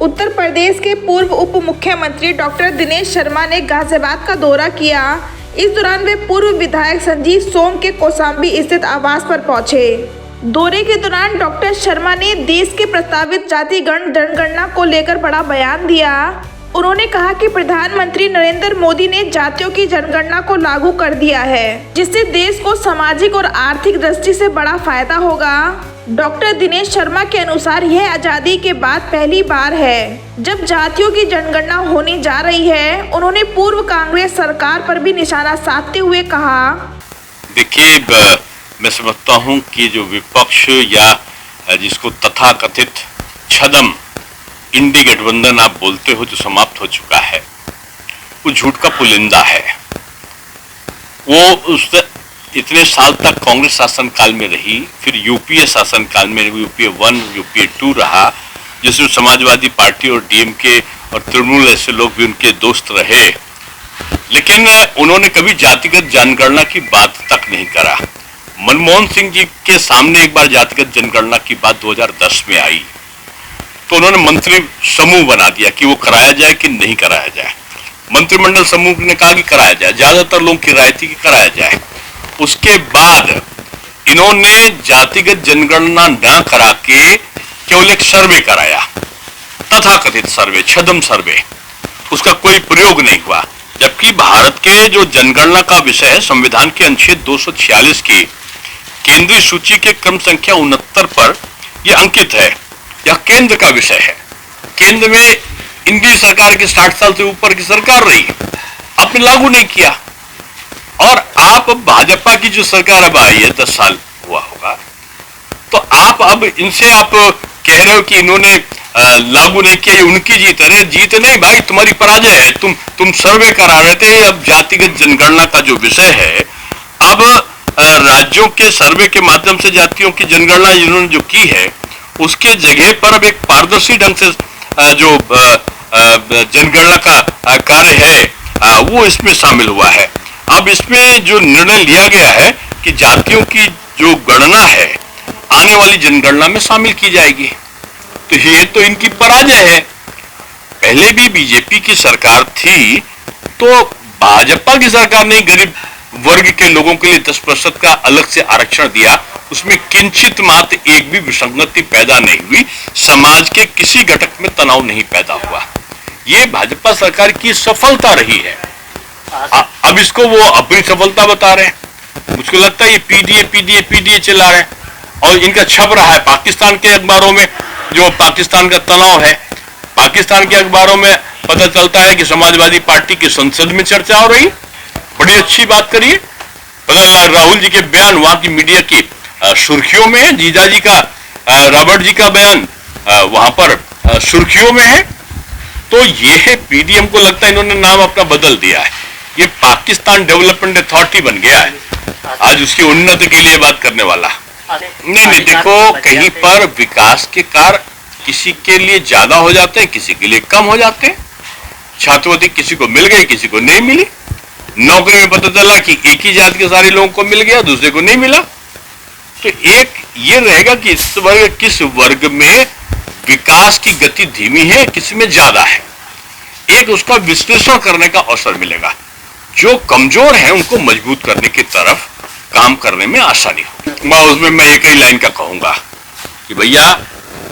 उत्तर प्रदेश के पूर्व उप मुख्यमंत्री डॉक्टर दिनेश शर्मा ने गाजियाबाद का दौरा किया। इस दौरान वे पूर्व विधायक संजीव सोम के कौशाम्बी स्थित आवास पर पहुंचे। दौरे के दौरान डॉक्टर शर्मा ने देश के प्रस्तावित जातिगण जनगणना को लेकर बड़ा बयान दिया। उन्होंने कहा कि प्रधानमंत्री नरेंद्र मोदी ने जातियों की जनगणना को लागू कर दिया है, जिससे देश को सामाजिक और आर्थिक दृष्टि से बड़ा फायदा होगा। डॉक्टर दिनेश शर्मा के अनुसार यह आजादी के बाद पहली बार है जब जातियों की जनगणना होने जा रही है। उन्होंने पूर्व कांग्रेस सरकार पर भी निशाना साधते हुए कहा, देखिए, मैं समझता हूं कि जो विपक्ष या जिसको तथाकथित छदम इंडी गठबंधन आप बोलते हो जो समाप्त हो चुका है, वो झूठ का पुलिंदा है। वो इतने साल तक कांग्रेस शासन काल में रही, फिर यूपीए शासन काल में यूपीए 1, यूपीए 2 रहा, जिसमें समाजवादी पार्टी और डीएमके और तृणमूल ऐसे लोग भी उनके दोस्त रहे, लेकिन उन्होंने कभी जातिगत जनगणना की बात तक नहीं करा। मनमोहन सिंह जी के सामने एक बार जातिगत जनगणना की बात 2010 में आई, तो उन्होंने मंत्री समूह बना दिया कि वो कराया जाए कि नहीं कराया जाए। मंत्रिमंडल समूह ने कहा कि कराया जाए, ज्यादातर लोगों की राय थी कि कराया जाए। उसके बाद इन्होंने जातिगत जनगणना न करा के केवल एक सर्वे कराया, तथाकथित सर्वे, छदम सर्वे, उसका कोई प्रयोग नहीं हुआ। जबकि भारत के जो जनगणना का विषय है, संविधान के अनुच्छेद 246 की केंद्रीय सूची के क्रम संख्या 69 पर यह अंकित है। यह केंद्र का विषय है। केंद्र में एनडीए सरकार की 60 साल से ऊपर की सरकार रही, आपने लागू नहीं किया। और आप भाजपा की जो सरकार अब आई है, 10 साल हुआ होगा, तो आप अब इनसे आप कह रहे हो कि इन्होंने लागू नहीं किया, उनकी जीत। अरे जीत नहीं भाई, तुम्हारी पराजय है। तुम सर्वे करा रहे थे। अब जातिगत जनगणना का जो विषय है, अब राज्यों के सर्वे के माध्यम से जातियों की जनगणना इन्होंने जो की है, उसके जगह पर अब एक पारदर्शी ढंग से जो जनगणना का कार्य है, वो इसमें शामिल हुआ है। अब इसमें जो निर्णय लिया गया है कि जातियों की जो गणना है आने वाली जनगणना में शामिल की जाएगी, तो ये तो इनकी पराजय है। पहले भी बीजेपी की सरकार थी, तो भाजपा की सरकार ने गरीब वर्ग के लोगों के लिए 10% का अलग से आरक्षण दिया। उसमें किंचित मात्र एक भी विसंगति पैदा नहीं हुई, समाज के किसी घटक में तनाव नहीं पैदा हुआ। ये भाजपा सरकार की सफलता रही है। अब इसको वो अपनी सफलता बता रहे हैं। मुझको लगता है ये पीडीए चला रहे हैं, और इनका छप रहा है पाकिस्तान के अखबारों में। जो पाकिस्तान का तनाव है, पाकिस्तान के अखबारों में पता चलता है कि समाजवादी पार्टी की संसद में चर्चा हो रही। बड़ी अच्छी बात करिए। राहुल जी के बयान वहां की मीडिया की सुर्खियों में है। जीजाजी का, रॉबर्ट जी का बयान वहां पर सुर्खियों में है। तो ये पीडीएम को लगता है इन्होंने नाम अपना बदल दिया है। ये पाकिस्तान डेवलपमेंट अथॉरिटी बन गया है, आज उसकी उन्नति के लिए बात करने वाला। नहीं, देखो, कहीं पर विकास के कार्य किसी के लिए ज्यादा हो जाते हैं, किसी के लिए कम हो जाते हैं। छात्रवृत्ति किसी को मिल गई, किसी को नहीं मिली। नौकरी में पता चला कि एक ही जाति के सारे लोगों को मिल गया, दूसरे को नहीं मिला। तो एक ये रहेगा कि किस वर्ग में विकास की गति धीमी है, किसी में ज्यादा है। एक उसका विश्लेषण करने का अवसर मिलेगा। जो कमजोर है उनको मजबूत करने की तरफ काम करने में आसानी हो। उसमें मैं एक ही लाइन का कहूंगा कि भैया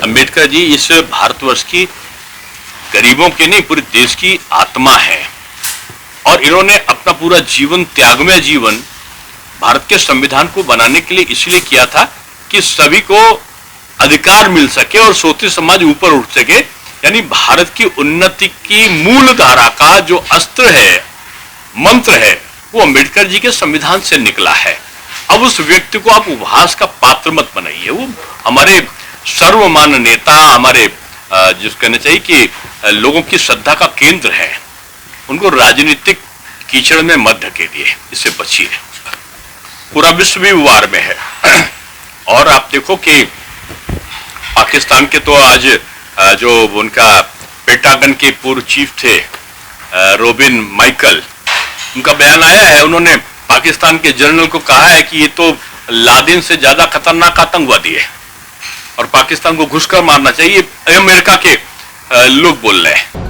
अंबेडकर जी इस भारतवर्ष की गरीबों के नहीं, पूरे देश की आत्मा है, और इन्होंने अपना पूरा जीवन, त्यागमय जीवन, भारत के संविधान को बनाने के लिए इसलिए किया था कि सभी को अधिकार मिल सके और सोती समाज ऊपर उठ सके। यानी भारत की उन्नति की मूल धारा का जो अस्त्र है, मंत्र है, वो अंबेडकर जी के संविधान से निकला है। अब उस व्यक्ति को आप उपहास का पात्र मत बनाइए। वो हमारे सर्वमान्य नेता, हमारे जिसको कहना चाहिए कि लोगों की श्रद्धा का केंद्र है। उनको राजनीतिक कीचड़ में मत ढकेलिए, इससे बचिए। पूरा विश्व भी वार में है। और आप देखो कि पाकिस्तान के तो आज जो उनका पेंटागन के पूर्व चीफ थे रोबिन माइकल, उनका बयान आया है। उन्होंने पाकिस्तान के जनरल को कहा है कि ये तो लादेन से ज्यादा खतरनाक आतंकवादी है और पाकिस्तान को घुसकर मारना चाहिए। अमेरिका के लोग बोल रहे हैं।